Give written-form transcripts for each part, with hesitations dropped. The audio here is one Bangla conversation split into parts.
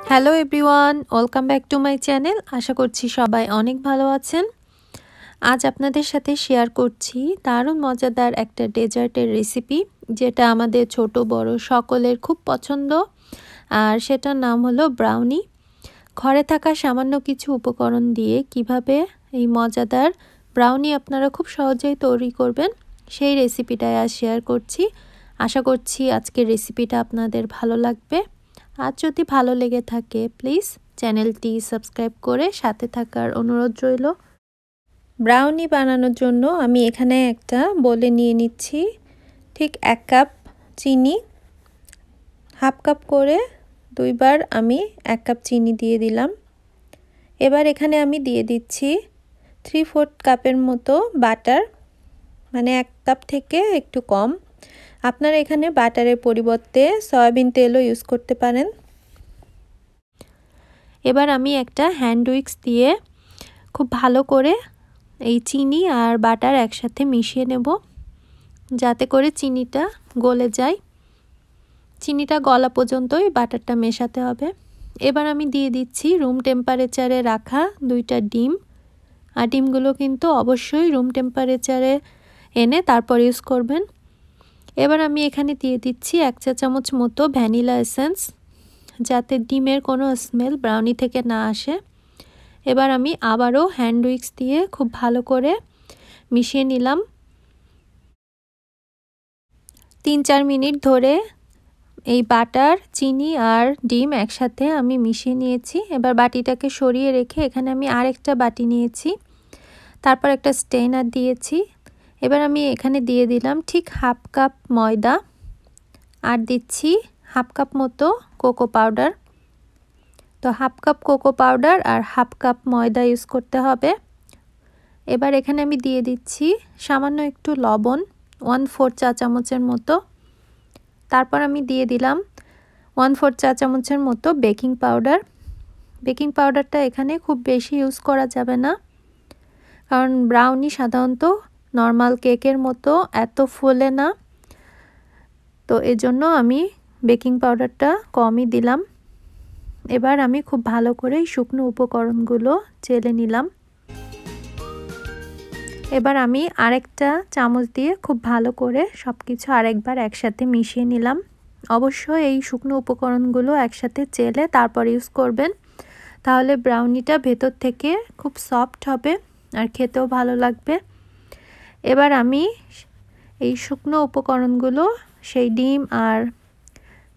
Hello everyone, welcome back to my channel. আশা করছি সবাই অনেক ভালো আছেন। আজ আপনাদের সাথে শেয়ার করছি দারুণ মজাদার একটা ডেজার্টের রেসিপি, যেটা আমাদের ছোট বড় সকলের খুব পছন্দ। আর সেটার নাম হলো ব্রাউনি। ঘরে থাকা সামান্য কিছু উপকরণ দিয়ে কিভাবে এই মজাদার ব্রাউনি আপনারা খুব সহজেই তৈরি করবেন, সেই রেসিপিটাই আজ শেয়ার করছি। আশা করছি আজকের রেসিপিটা আপনাদের ভালো লাগবে। আর যদি ভালো লেগে থাকে প্লিজ চ্যানেলটি সাবস্ক্রাইব করে সাথে থাকার অনুরোধ রইল। ব্রাউনি বানানোর জন্য আমি এখানে একটা বলে নিয়ে নিচ্ছি ঠিক 1 কাপ চিনি। হাফ কাপ করে দুইবার আমি 1 কাপ চিনি দিয়ে দিলাম। এবার এখানে আমি দিয়ে দিচ্ছি 3/4 কাপের মতো বাটার, মানে 1 কাপ থেকে একটু কম। আপনারা এখানে বাটারের পরিবর্তে সয়াবিন তেলও ইউজ করতে পারেন। এবার আমি একটা হ্যান্ড উইক্স দিয়ে খুব ভালো করে এই চিনি আর বাটার একসাথে মিশিয়ে নেব, যাতে করে চিনিটা গলে যায়। চিনিটা গলা পর্যন্তই বাটারটা মেশাতে হবে। এবার আমি দিয়ে দিচ্ছি রুম টেম্পারেচারে রাখা 2টা ডিম। আর ডিমগুলো কিন্তু অবশ্যই রুম টেম্পারেচারে এনে তারপর ইউজ করবেন। এবার আমি এখানে দিয়ে দিচ্ছি 1 চা চামচ মতো ভ্যানিলা এসেন্স, যাতে ডিমের কোনো স্মেল ব্রাউনি থেকে না আসে। এবার আমি আবারও হ্যান্ড উইক্স দিয়ে খুব ভালো করে মিশিয়ে নিলাম। 3-4 মিনিট ধরে এই বাটার, চিনি আর ডিম একসাথে আমি মিশিয়ে নিয়েছি। এবার বাটিটাকে সরিয়ে রেখে এখানে আমি আরেকটা বাটি নিয়েছি, তারপর একটা স্টেইনার দিয়েছি। এবার আমি এখানে দিয়ে দিলাম ঠিক হাফ কাপ ময়দা, আর দিচ্ছি হাফ কাপ মতো কোকো পাউডার। তো হাফ কাপ কোকো পাউডার আর হাফ কাপ ময়দা ইউজ করতে হবে। এবার এখানে আমি দিয়ে দিচ্ছি সামান্য একটু লবণ, 1/4 চা চামচের মতো। তারপর আমি দিয়ে দিলাম 1/4 চা চামচের মতো বেকিং পাউডার। বেকিং পাউডারটা এখানে খুব বেশি ইউজ করা যাবে না, কারণ ব্রাউনি সাধারণত নর্মাল কেকের মতো এত ফোলে না, তো এজন্য আমি বেকিং পাউডারটা কমই দিলাম। এবার আমি খুব ভালো করে শুকনো উপকরণগুলো চেলে নিলাম। এবার আমি আরেকটা চামচ দিয়ে খুব ভালো করে সব কিছু আরেকবার একসাথে মিশিয়ে নিলাম। অবশ্যই এই শুকনো উপকরণগুলো একসাথে চেলে তারপর ইউজ করবেন, তাহলে ব্রাউনিটা ভেতর থেকে খুব সফট হবে আর খেতেও ভালো লাগবে। এবার আমি এই শুকনো উপকরণগুলো সেই ডিম আর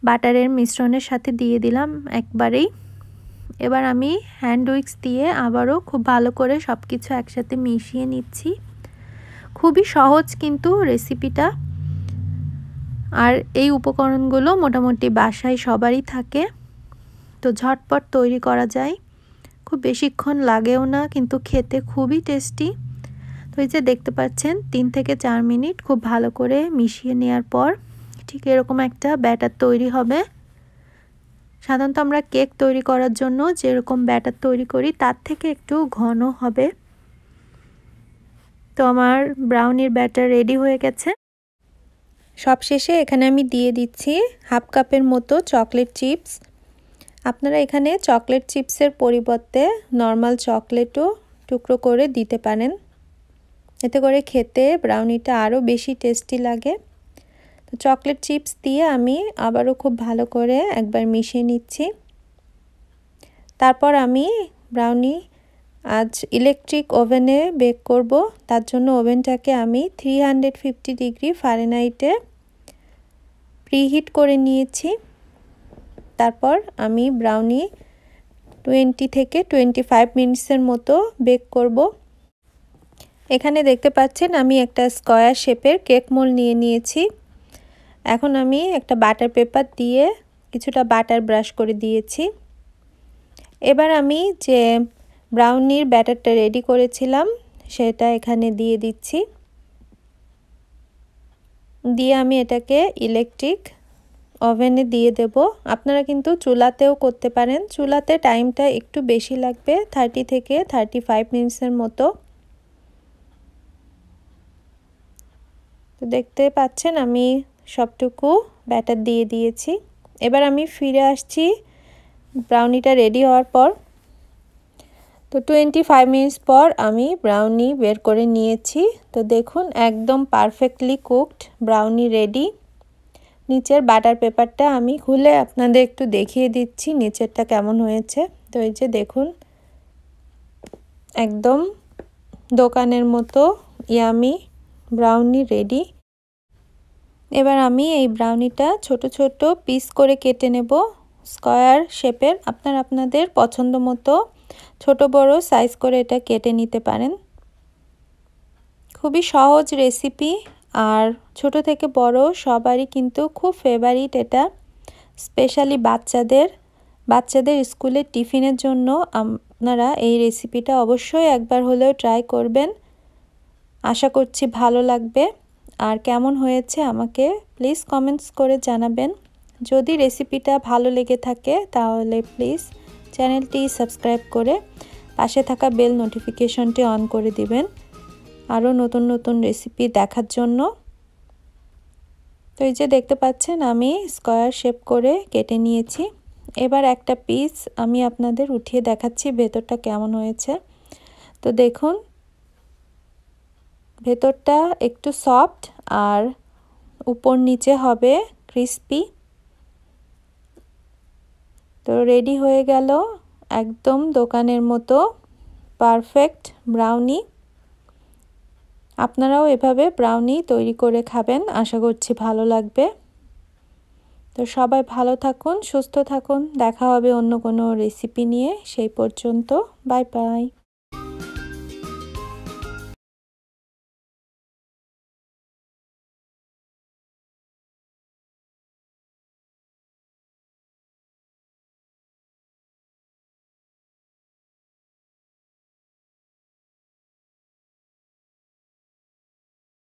বাটারের মিশ্রণের সাথে দিয়ে দিলাম একবারেই। এবার আমি হ্যান্ড উইক্স দিয়ে আবারও খুব ভালো করে সব কিছু একসাথে মিশিয়ে নিচ্ছি। খুবই সহজ কিন্তু রেসিপিটা, আর এই উপকরণগুলো মোটামুটি বাসায় সবারই থাকে, তো ঝটপট তৈরি করা যায়, খুব বেশিক্ষণ লাগেও না, কিন্তু খেতে খুবই টেস্টি। তো এই যে দেখতে পাচ্ছেন 3 থেকে 4 মিনিট খুব ভালো করে মিশিয়ে নেওয়ার পর ঠিক এরকম একটা ব্যাটার তৈরি হবে। সাধারণত আমরা কেক তৈরি করার জন্য যেরকম ব্যাটার তৈরি করি তার থেকে একটু ঘন হবে। তো আমার ব্রাউনির ব্যাটার রেডি হয়ে গেছে। সবশেষে এখানে আমি দিয়ে দিচ্ছি হাফ কাপের মতো চকলেট চিপস। আপনারা এখানে চকলেট চিপসের পরিবর্তে নর্মাল চকলেটও টুকরো করে দিতে পারেন, এতে করে খেতে ব্রাউনিটা আরও বেশি টেস্টি লাগে। তো চকলেট চিপস দিয়ে আমি আবারও খুব ভালো করে একবার মিশিয়ে নিচ্ছি। তারপর আমি ব্রাউনি আজ ইলেকট্রিক ওভেনে বেক করব। তার জন্য ওভেনটাকে আমি 350 ডিগ্রি ফারেনহাইটে প্রিহিট করে নিয়েছি। তারপর আমি ব্রাউনি 20 থেকে 25 মিনিটসের মতো বেক করব। এখানে দেখতে পাচ্ছেন আমি একটা স্কয়ার শেপের কেক মোল্ড নিয়ে নিয়েছি। এখন আমি একটা বাটার পেপার দিয়ে কিছুটা বাটার ব্রাশ করে দিয়েছি। এবার আমি যে ব্রাউনির ব্যাটারটা রেডি করেছিলাম সেটা এখানে দিয়ে দিচ্ছি। দিয়ে আমি এটাকে ইলেকট্রিক ওভেনে দিয়ে দেব। আপনারা কিন্তু চুলাতেও করতে পারেন, চুলাতে টাইমটা একটু বেশি লাগবে, 30 থেকে 35 মিনিটসের মতো। তো দেখতে পাচ্ছেন আমি সবটুকু ব্যাটার দিয়ে দিয়েছি। এবার আমি ফিরে আসছি ব্রাউনিটা রেডি হওয়ার পর তো 25 মিনিটস পর আমি ব্রাউনি বের করে নিয়েছি। তো দেখুন একদম পারফেক্টলি কুকড ব্রাউনি রেডি। নিচের বাটার পেপারটা আমি খুলে আপনাদের একটু দেখিয়ে দিচ্ছি নিচেরটা কেমন হয়েছে। তো এই যে দেখুন একদম দোকানের মতো ইয়ামি ব্রাউনি রেডি। এবার আমি এই ব্রাউনিটা ছোট ছোট পিস করে কেটে নেব স্কয়ার শেপের। আপনাদের পছন্দ মতো ছোট বড় সাইজ করে এটা কেটে নিতে পারেন। খুবই সহজ রেসিপি আর ছোট থেকে বড় সবারই কিন্তু খুব ফেভারিট এটা, স্পেশালি বাচ্চাদের স্কুলের টিফিনের জন্য আপনারা এই রেসিপিটা অবশ্যই একবার হলেও ট্রাই করবেন। আশা করছি ভালো লাগবে। আর কেমন হয়েছে আমাকে প্লিজ কমেন্টস করে জানাবেন। যদি রেসিপিটা ভালো লেগে থাকে তাহলে প্লিজ চ্যানেলটি সাবস্ক্রাইব করে পাশে থাকা বেল নোটিফিকেশনটি অন করে দিবেন আরও নতুন নতুন রেসিপি দেখার জন্য। তো এই যে দেখতে পাচ্ছেন আমি স্কয়ার শেপ করে কেটে নিয়েছি। এবার একটা পিস আমি আপনাদের উঠিয়ে দেখাচ্ছি ভেতরটা কেমন হয়েছে। তো দেখুন ভেতরটা একটু সফট আর উপর নিচে হবে ক্রিস্পি। তো রেডি হয়ে গেল একদম দোকানের মতো পারফেক্ট ব্রাউনি। আপনারাও এভাবে ব্রাউনি তৈরি করে খাবেন, আশা করছি ভালো লাগবে। তো সবাই ভালো থাকুন, সুস্থ থাকুন, দেখা হবে অন্য কোনো রেসিপি নিয়ে। সেই পর্যন্ত বাই বাই।